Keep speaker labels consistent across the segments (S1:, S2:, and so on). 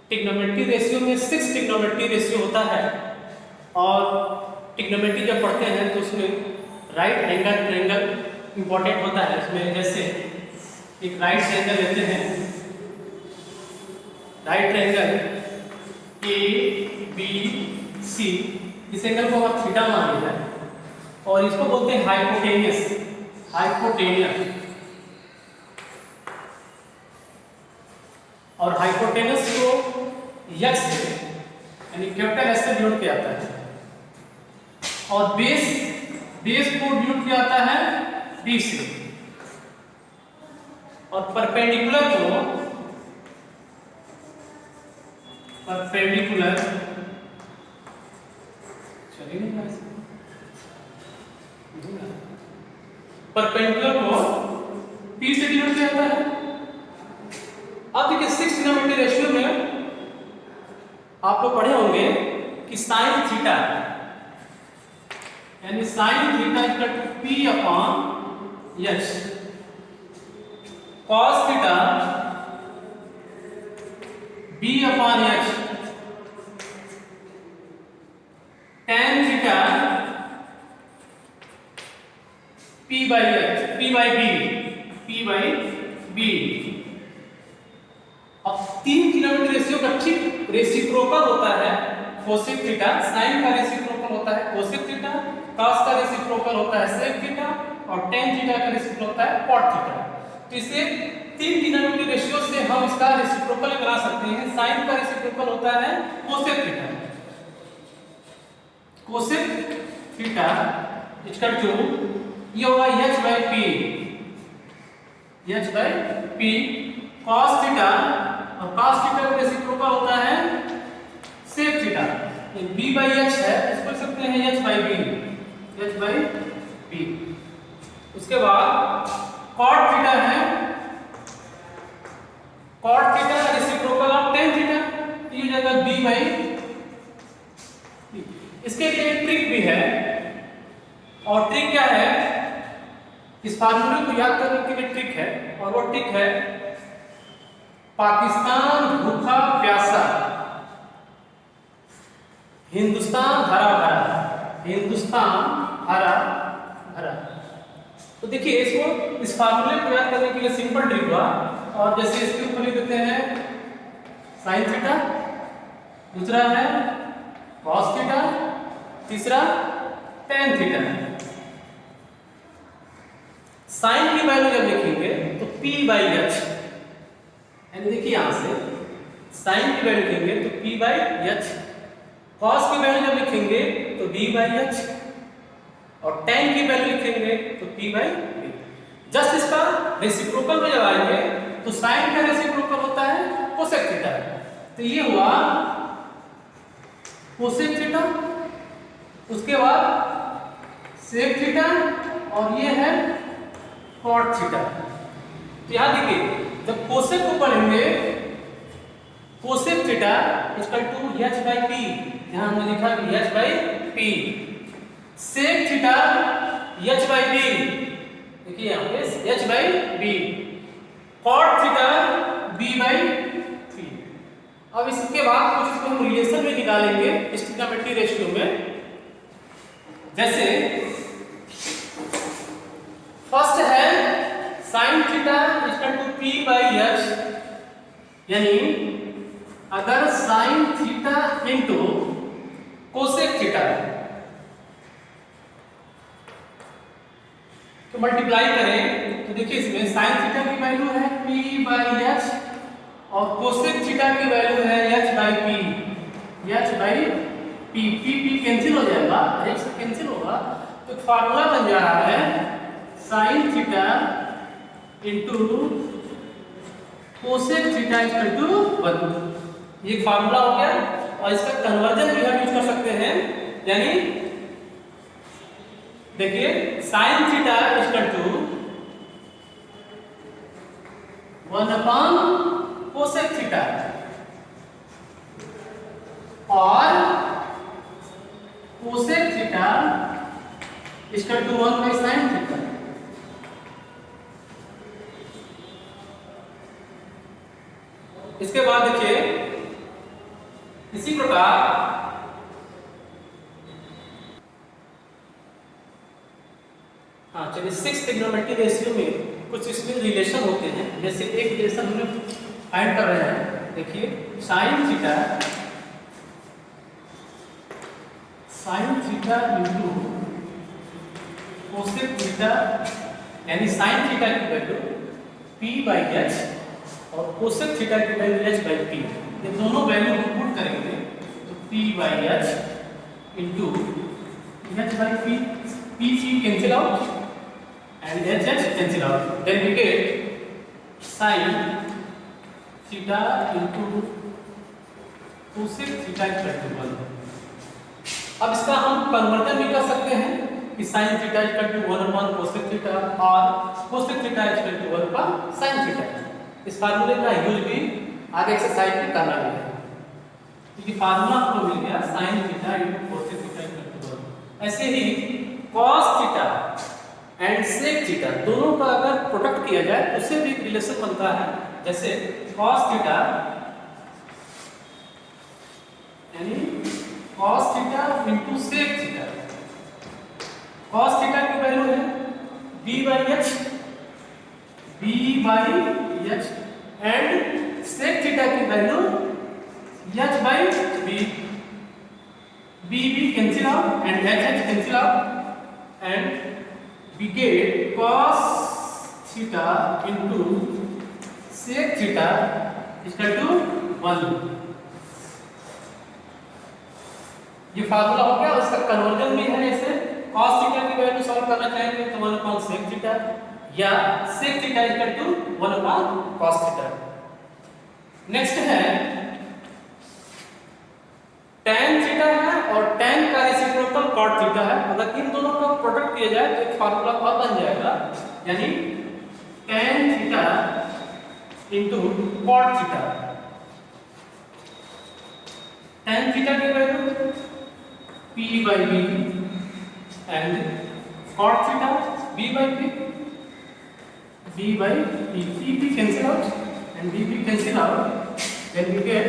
S1: Trigonometry ratio में 6 trigonometry ratio होता है और ट्रिग्नोमेट्री जब पढ़ते हैं तो उसमें राइट एंगल ट्रायंगल इंपॉर्टेंट होता है। इसमें जैसे एक राइट ट्रायंगल लेते हैं, right triangle A B C, इस एंगल को आप थीटा मान लिया है और इसको बोलते हैं हाइपोटेनियस, हाइपोटेनिया। और हाइपोटेनस को यक्स से यानी कैपिटल एस से डिनोट किया जाता है और बेस को डिनोट किया जाता है बी से। और परपेंडिकुलर को पी से डिनोट किया जाता है। अब देखिए 6 ट्रिग्नोमेट्री रेशियो में आप लोग पढ़े होंगे कि साइन थीटा यानी sine theta equal to P upon H, cos theta B upon H, tan theta P by B. अब 3 ट्रिग्नोमेट्री रेशियो का ठीक रेसिप्रोकल होता है कोसेक थीटा, साइन का रेसिप्रोकल होता है कोसेक थीटा, कॉस का रेसिप्रोकल होता है सेक थीटा और टेन थीटा का रेसिप्रोकल होता है कॉट थीटा। तो इसे 3 ट्रिग्नोमेट्री रेशियो से हम इसका रेसिप्रोकल बना सकते हैं। साइन का रेसिप्रोकल होता है cosec theta, cosec theta equal to ये होगा h by p, cos theta और cos थीटा का रेसिप्रोकल होता है sec theta. b by h है, इसको लिख सकते हैं h बाई b। उसके बाद cot थीटा है, cot theta reciprocal of tan theta, ये हो जाएगा b बाई b। इसके लिए एक ट्रिक भी है और ट्रिक क्या है, इस फार्मूले को याद करने के लिए ट्रिक है और वो ट्रिक है पाकिस्तान भूखा प्यासा, हिंदुस्तान हरा भरा, हिंदुस्तान हरा भरा। तो देखिए इसको, इस फार्मूले को याद करने के लिए सिंपल ट्रिक हुआ और जैसे इसके ऊपर लिख देते हैं साइन थीटा, दूसरा है कॉस थीटा, तीसरा टेन थीटा। साइन की वैल्यू जब लिखेंगे तो p बाई एच, यानी देखिए यहां से साइन की वैल्यू लिखेंगे तो p बाई एच, कॉस की वैल्यू जब लिखेंगे तो b बाई एच और टेन की वैल्यू लिखेंगे तो p बाई b। जस्ट इसका रेसिप्रोकल में जब आएंगे तो साइन का रेसिप्रोकल होता है कोसेक थीटा। तो ये हुआ कोसेक थीटा, उसके बाद सेक थीटा और ये है कॉट थीटा। तो यहां देखिए जब कोसेक को पढ़ेंगे cosec theta equal to h by p, यहां हमने लिखा कि h by p, sec theta h by b, देखिए यहां पे h by b, cot theta b by p। अब इसके बाद कुछ इसको हम रिलेशन में निकालेंगे इस ट्रिग्नोमेट्री रेशियो में। जैसे फर्स्ट है sine theta equal to p by h, यानी अगर sine theta into cosec theta तो मल्टीप्लाई करें तो देखिए इसमें साइन थीटा की वैल्यू है p बाई h और कोसेक थीटा की वैल्यू है h by p, p cancel हो जाएगा, एक से कैंसिल होगा तो फार्मूला बन जा रहा है sine theta into cosec theta equal to 1। ये फार्मूला हो गया और इसका कन्वर्जन भी हम यूज कर सकते हैं, यानी देखिए sine theta equal to 1 upon cosec theta और cosec theta equal to 1 by sine theta. इसके बाद देखिए इसी प्रकार हाँ चलिए 6 ट्रिग्नोमेट्री रेशियो में कुछ इसमें रिलेशन होते हैं। जैसे एक रिलेशन हमने फाइंड कर रहे हैं, देखिए sine theta into cosec theta, यानी साइन थीटा की वैल्यू p/h और कोसेक थीटा की वैल्यू h/p, ये दोनों वैल्यू हम पुट करेंगे तो p/h into h/p, p cancel out and h cancel out, then we get sin theta into cosec theta equal to 1। अब इसका हम कन्वर्जन भी कर सकते हैं कि sin theta equal to 1 upon cosec theta और cosec theta equal to 1 upon sin theta। इस फार्मूले का यूज भी आगे एक्सरसाइज में करना भी है, क्योंकि फार्मूला आपको मिल गया sin theta into cosec theta equal to 1। ऐसे ही cos theta and sec theta दोनों का अगर प्रोडक्ट किया जाए तो उससे भी एक रिलेशन बनता है। जैसे cos थीटा यानी cos theta into sec theta, cos theta की वैल्यू है b/h एंड sec थीटा की value h/b, b cancel out and h cancel out and we get cos theta into sec theta equal to 1। ये formula हो गया, उसका conversion भी है। जैसे cos थीटा की वैल्यू सॉल्व करना चाहेंगे तो 1 upon sec थीटा या sec theta equal to 1 upon cos theta. Next है tan थीटा है और tan का रेसिप्रोकल cot थीटा है। अगर इन दोनों का प्रोडक्ट किया जाए तो एक फार्मूला और बन जाएगा, यानी tan theta into cot theta. tan theta की value p/b and cot theta b/p, p cancel out and b cancel out, then we get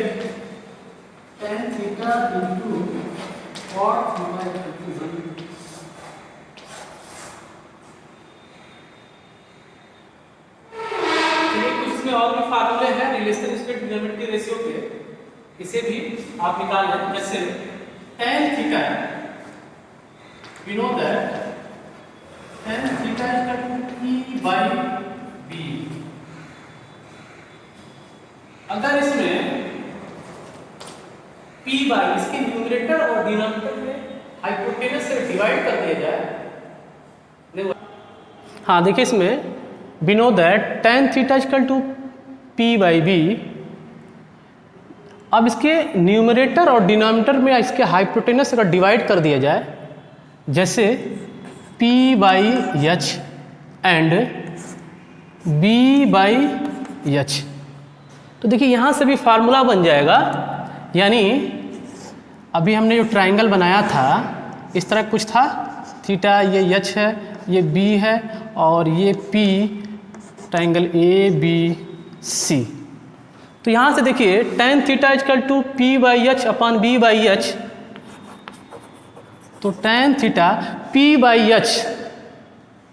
S1: tan theta into cot theta equal to 1। चलिए कुछ इसमें और भी फार्मूले हैं रिलेशन इसके trigonometry ratio के, इसे भी आप निकाल लें। जैसे tan theta, we know that tan theta is equal to p/b। अगर इसमें p बाई इसके न्यूमरेटर और डिनोमिनेटर में हाइपोटेनस से डिवाइड कर दिया जाए, हाँ देखिए इसमें we know that tan theta is equal to p/b। अब इसके न्यूमरेटर और डिनोमिनेटर में इसके हाइपोटेनस अगर डिवाइड कर दिया जाए, जैसे p/h एंड b/h, तो देखिए यहाँ से भी फार्मूला बन जाएगा। यानी अभी हमने जो ट्राइंगल बनाया था इस तरह कुछ था, थीटा ये h है, ये b है और ये p, ट्राइंगल ABC। तो यहाँ से देखिए tan theta equal to p/h upon b/h, तो tan theta p/h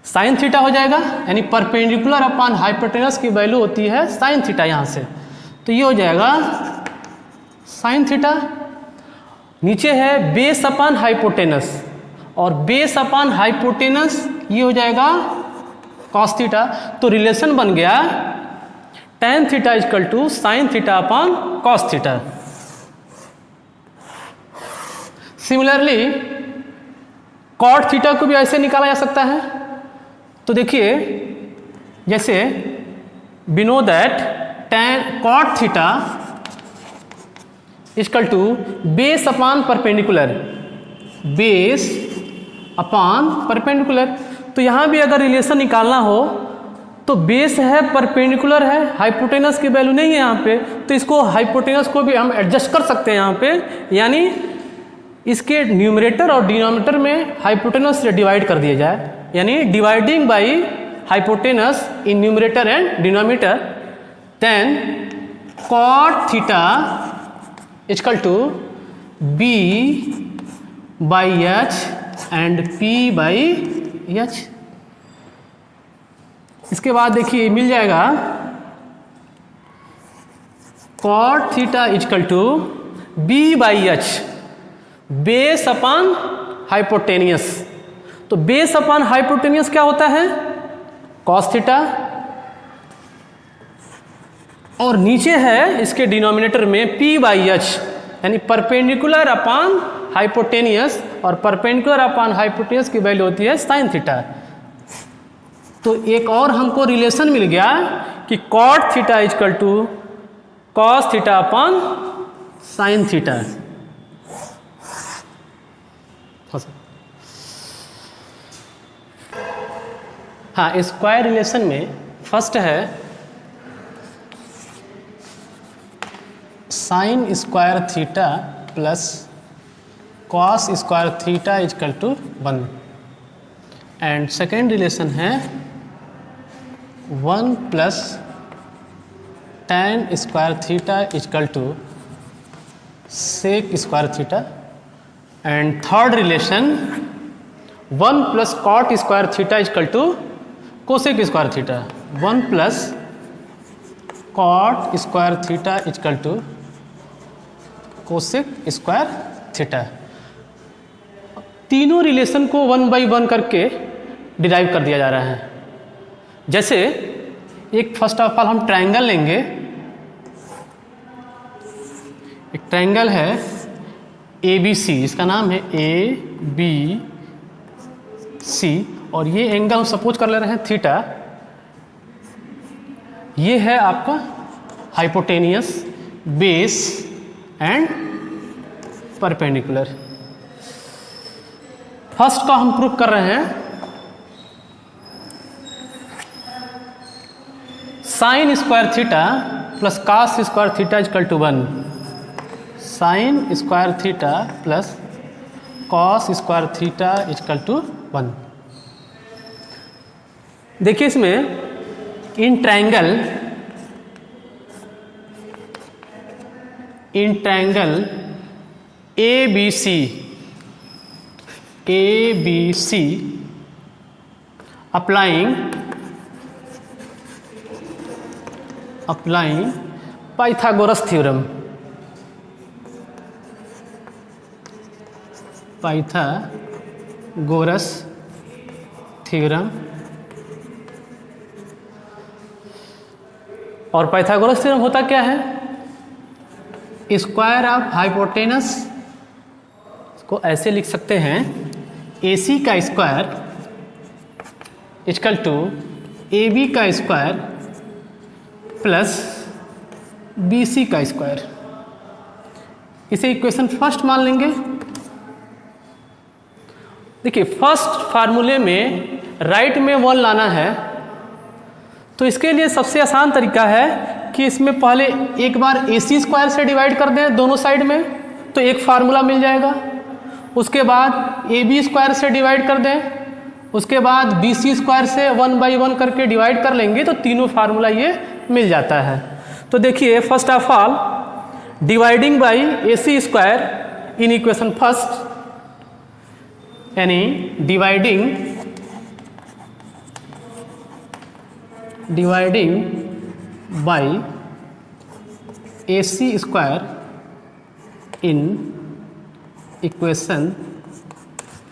S1: sine theta हो जाएगा, यानी परपेंडिकुलर अपॉन हाइपोटेनस की वैल्यू होती है साइन थीटा। यहाँ से तो ये हो जाएगा साइन थीटा, नीचे है बेस अपॉन हाइपोटेनस और बेस अपॉन हाइपोटेनस ये हो जाएगा कॉस थीटा। तो रिलेशन बन गया tan theta equal to sine theta upon cos theta. Similarly cot theta को भी ऐसे निकाला जा सकता है। तो देखिए जैसे we know that tan cot theta equal to base upon perpendicular, base upon perpendicular. तो यहाँ भी अगर रिलेशन निकालना हो तो बेस है, परपेंडिकुलर है, हाइपोटेनस की वैल्यू नहीं है यहाँ पे, तो इसको हाइपोटेनस को भी हम एडजस्ट कर सकते हैं यहाँ पे, यानी इसके न्यूमरेटर और डिनोमिनेटर में हाइपोटेनस से डिवाइड कर दिया जाए, यानी dividing by hypotenuse in numerator and denominator, then cot theta equal to B/H and P/H। इसके बाद देखिए मिल जाएगा cot theta equal to B/H base upon hypotenuse. तो बेस अपॉन हाइपोटेनियस क्या होता है? cos थीटा, और नीचे है इसके डिनोमिनेटर में P/H यानी परपेंडिकुलर अपॉन हाइपोटेनियस, और परपेंडिकुलर अपॉन हाइपोटेनियस की वैल्यू होती है साइन थीटा। तो एक और हमको रिलेशन मिल गया कि cot theta equal to cos theta upon sine theta. हाँ, स्क्वायर रिलेशन में फर्स्ट है sine square theta plus cos square theta equal to 1, and second relation है 1 plus tan square theta equal to sec square theta, and third relation 1 plus cot square theta equal to cosec square theta. 1 plus cot square theta equal to cosec square theta. तीनों relation को 1 by 1 करके derive कर दिया जा रहा है। जैसे एक फर्स्ट ऑफ ऑल हम ट्रायंगल लेंगे। एक ट्रायंगल है ABC, इसका नाम है ABC, और ये एंगल हम सपोज कर ले रहे हैं थीटा। ये है आपका hypotenuse, base and perpendicular. First का हम प्रूफ कर रहे हैं sine square theta plus cos square theta equal to 1। Sine square theta plus cos square theta equal to 1। देखिए इसमें in triangle ABC applying Pythagoras theorem, Pythagoras theorem। और Pythagoras theorem होता क्या है? स्क्वायर ऑफ हाइपोटेनस को ऐसे लिख सकते हैं AC का स्क्वायर इक्वल टू AB का स्क्वायर प्लस BC का स्क्वायर। इसे इक्वेशन फर्स्ट मान लेंगे। देखिए फर्स्ट फार्मूले में राइट में 1 लाना है, तो इसके लिए सबसे आसान तरीका है कि इसमें पहले एक बार AC स्क्वायर से डिवाइड कर दें दोनों साइड में, तो एक फार्मूला मिल जाएगा। उसके बाद AB स्क्वायर से डिवाइड कर दें, उसके बाद BC स्क्वायर से 1 बाई 1 करके डिवाइड कर लेंगे, तो तीनों फार्मूला ये मिल जाता है। तो देखिए first of all dividing by AC square in equation first, यानी dividing by AC square in equation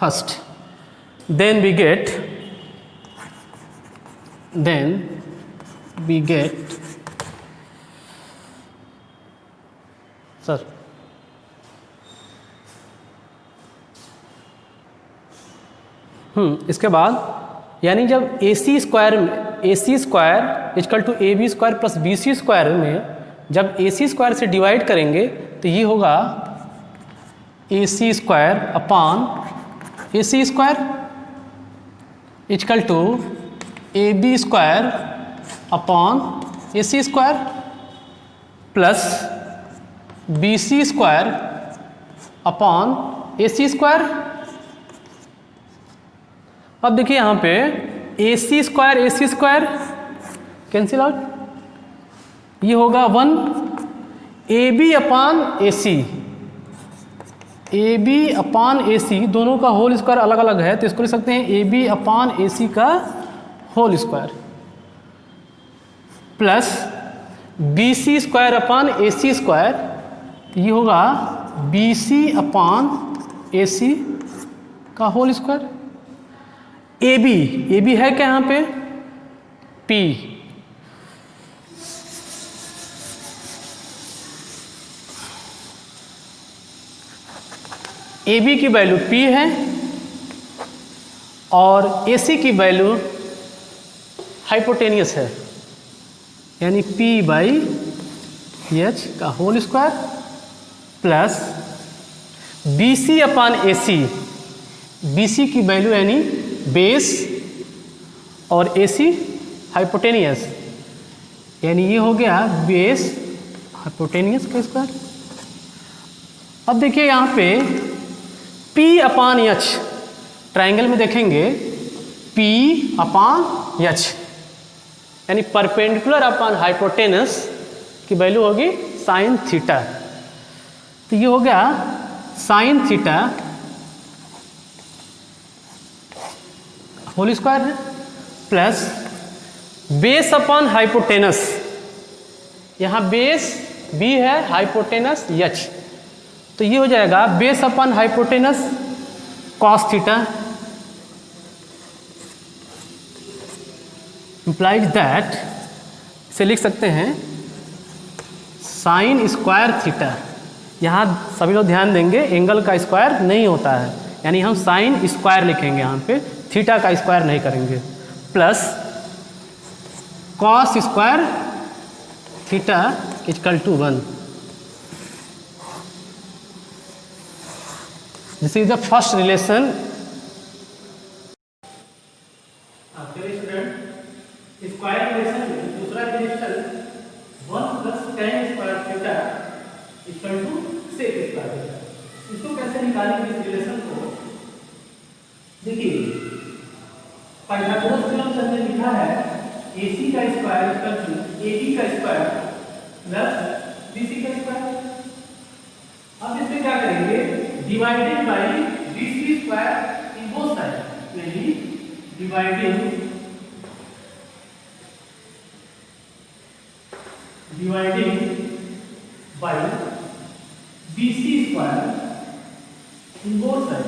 S1: first, then we get sir इसके बाद यानी जब AC square equal to AB square plus BC square में जब AC स्क्वायर से divide करेंगे तो ये होगा AC square upon AC square equal to AB square upon AC square plus BC square upon AC square. अब देखिए यहाँ पे AC स्क्वायर कैंसिल आउट, ये होगा 1 AB upon AC A B upon A C दोनों का होल स्क्वायर अलग अलग है, तो इसको लिख सकते हैं ए बी अपान ए सी का whole square plus B C square upon A C square, ये होगा B C upon A C का होल स्क्वायर। ए बी है क्या यहाँ पे, पी, ए बी की वैल्यू P है और ए सी की वैल्यू हाइपोटेनियस है, यानी P बाई एच का whole square plus B C upon A C, B C की वैल्यू यानी बेस और ए सी हाइपोटेनियस, यानी ये हो गया बेस हाइपोटेनियस का स्क्वायर। अब देखिए यहाँ पे P अपान एच, ट्राइंगल में देखेंगे P अपान एच यानी परपेंडिकुलर अपान हाइपोटेनस की वैल्यू होगी साइन थीटा, तो ये हो गया साइन थीटा होल स्क्वायर है प्लस बेस अपान हाइपोटेनस, यहाँ बेस B है, हाइपोटेनस एच, तो ये हो जाएगा base upon hypotenuse cos theta implies that, इसे लिख सकते हैं साइन स्क्वायर थीटा। यहाँ सभी लोग ध्यान देंगे एंगल का स्क्वायर नहीं होता है, यानी हम साइन स्क्वायर लिखेंगे यहाँ पे, थीटा का स्क्वायर नहीं करेंगे, plus cos square theta equal to 1। This is the first relation. चलिए स्टूडेंट, स्क्वायर रिलेशन दूसरा relation 1 plus tan square theta equal to sec square theta. इसको कैसे निकालेंगे इस रिलेशन को, देखिए पाइथागोरस थ्योरम से हमने लिखा है AC का स्क्वायर इक्वल टू AB का स्क्वायर प्लस BC का स्क्वायर। अब इसमें क्या करेंगे, divided by BC square in both side, यानी dividing by BC square in both side,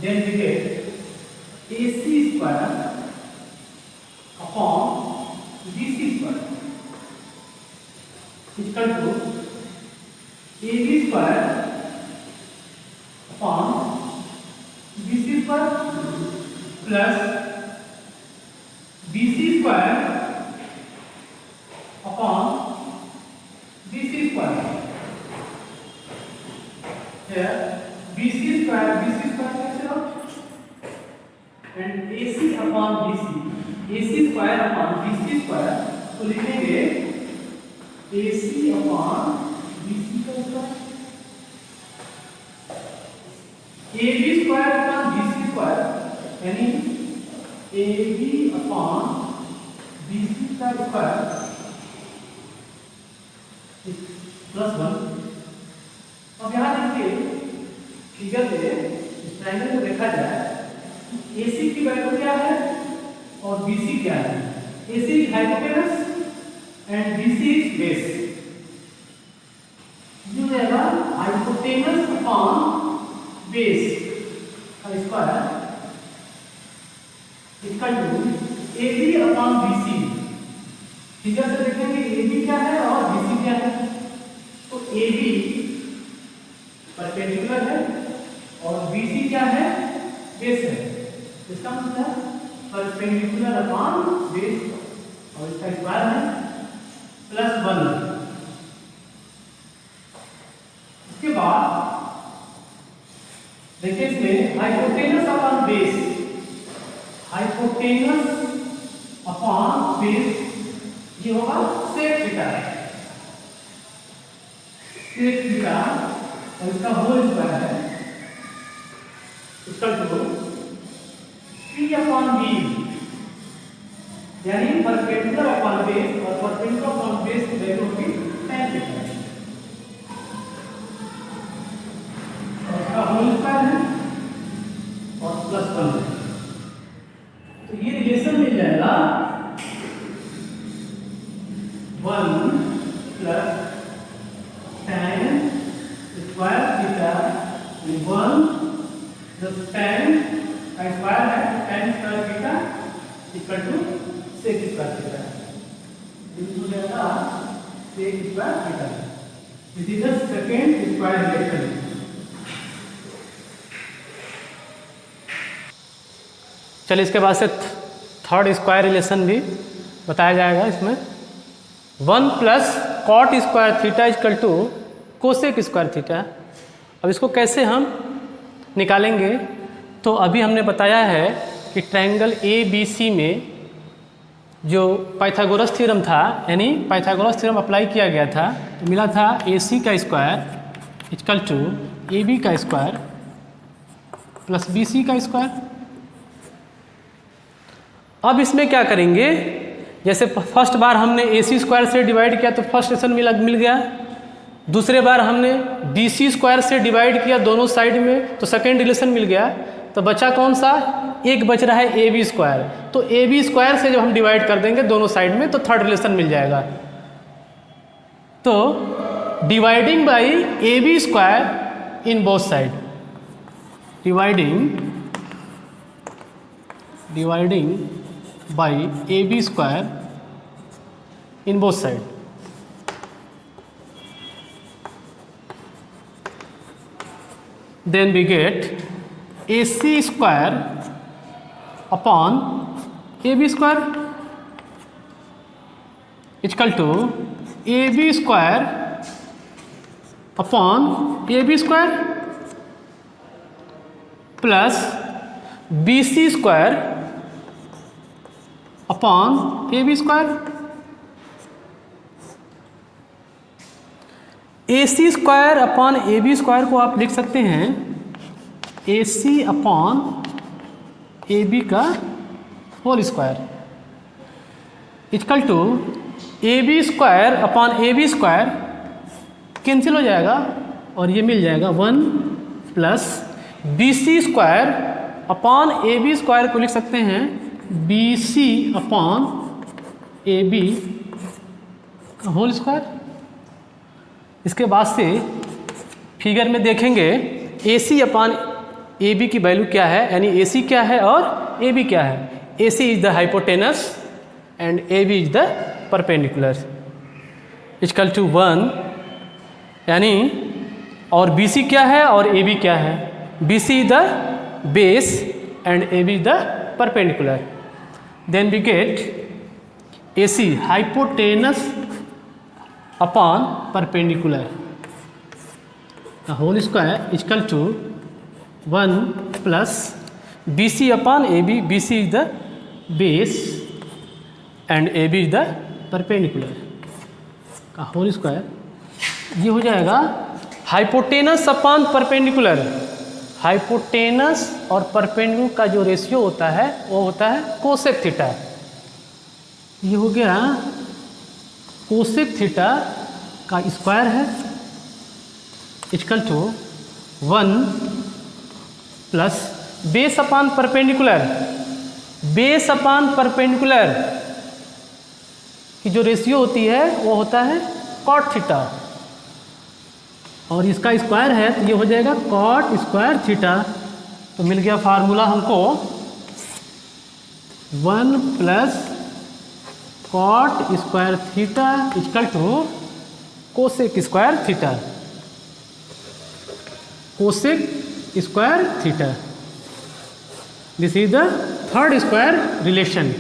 S1: then we get AC square upon BC square equal to AB square upon BC square plus BC square upon BC square. Here BC square cancel out and AC upon BC square upon BC square, तो लिखेंगे AC upon BC का square, AB square upon BC square यानी AB upon BC का square plus 1। अब यहाँ देखिए figure में इस ट्रायंगल में देखा जाए AC की वैल्यू क्या है और BC क्या है। AC is hypotenuse and BC is base, जो रहेगा हाइपोटेनस अपॉन बेस का square equal to AB upon BC। Figure से देखेंगे AB क्या है और BC क्या है, तो AB परपेंडिकुलर है और BC क्या है, बेस है, इसका मतलब परपेंडिकुलर अपॉन बेस और इसका स्क्वायर है प्लस 1। इसके बाद देखिए इसमें hypotenuse upon base, hypotenuse upon base ये होगा सेक थीटा, सेक थीटा और इसका होल स्क्वायर है equal to P upon B, यानी परपेंडिकुलर अपॉन बेस और परपेंडिकुलर अपॉन बेस की वैल्यू होगी tan थीटा और इसका होल स्क्वायर है और प्लस 1 है। तो ये रिलेशन मिल जाएगा 1 प्लस tan स्क्वायर थीटा 1 जो tan का स्क्वायर है tan square theta equal to sec square theta हो जाएगा sec square theta. This is the second square relation. चलिए इसके बाद से थर्ड स्क्वायर रिलेशन भी बताया जाएगा। इसमें 1 plus cot square theta equal to cosec square theta. अब इसको कैसे हम निकालेंगे? तो अभी हमने बताया है कि ट्रायंगल ए बी सी में जो पाइथागोरस थ्योरम था, यानी पाइथागोरस थ्योरम अप्लाई किया गया था, तो मिला था ए सी का square equal to A B का स्क्वायर प्लस बी सी का स्क्वायर। अब इसमें क्या करेंगे? जैसे फर्स्ट बार हमने ए सी स्क्वायर से डिवाइड किया तो फर्स्ट रिलेशन मिल गया। दूसरे बार हमने बी सी स्क्वायर से डिवाइड किया दोनों साइड में तो सेकेंड रिलेशन मिल गया। तो बचा कौन सा? एक बच रहा है ए बी स्क्वायर। तो ए बी स्क्वायर से जब हम डिवाइड कर देंगे दोनों साइड में तो थर्ड रिलेशन मिल जाएगा। तो dividing by A B square in both side, dividing by AB square in both side, then we get AC square upon AB square equal to AB square upon AB square plus BC square upon A B square. A C square upon A B square को आप लिख सकते हैं A C upon A B का whole square equal to A B square upon A B square cancel हो जाएगा और ये मिल जाएगा 1 plus B C square upon A B square को लिख सकते हैं B C upon A B का होल स्क्वायर। इसके बाद से फिगर में देखेंगे ए सी अपॉन ए बी की वैल्यू क्या है, यानी ए सी क्या है और ए बी क्या है। A C is the hypotenuse and A B is the perpendicular equal to 1, यानी और बी सी क्या है और ए बी क्या है। B C is the base and A B is the perpendicular. Then we get AC hypotenuse upon perpendicular. The whole square is equal to 1 plus BC upon AB. BC is the base and AB is the perpendicular. का whole square ये हो जाएगा hypotenuse upon perpendicular. Hypotenuse और perpendicular का जो ratio होता है वो होता है कोसेक थीटा। ये हो गया कोसेक थीटा का स्क्वायर है equal to 1 plus base upon perpendicular. Base upon perpendicular की जो रेशियो होती है वो होता है कॉट थीटा और इसका स्क्वायर है तो ये हो जाएगा कॉट स्क्वायर थीटा। तो मिल गया फार्मूला हमको 1 plus cot square theta equal to cosec square theta. Cosec square theta, this is the third square relation.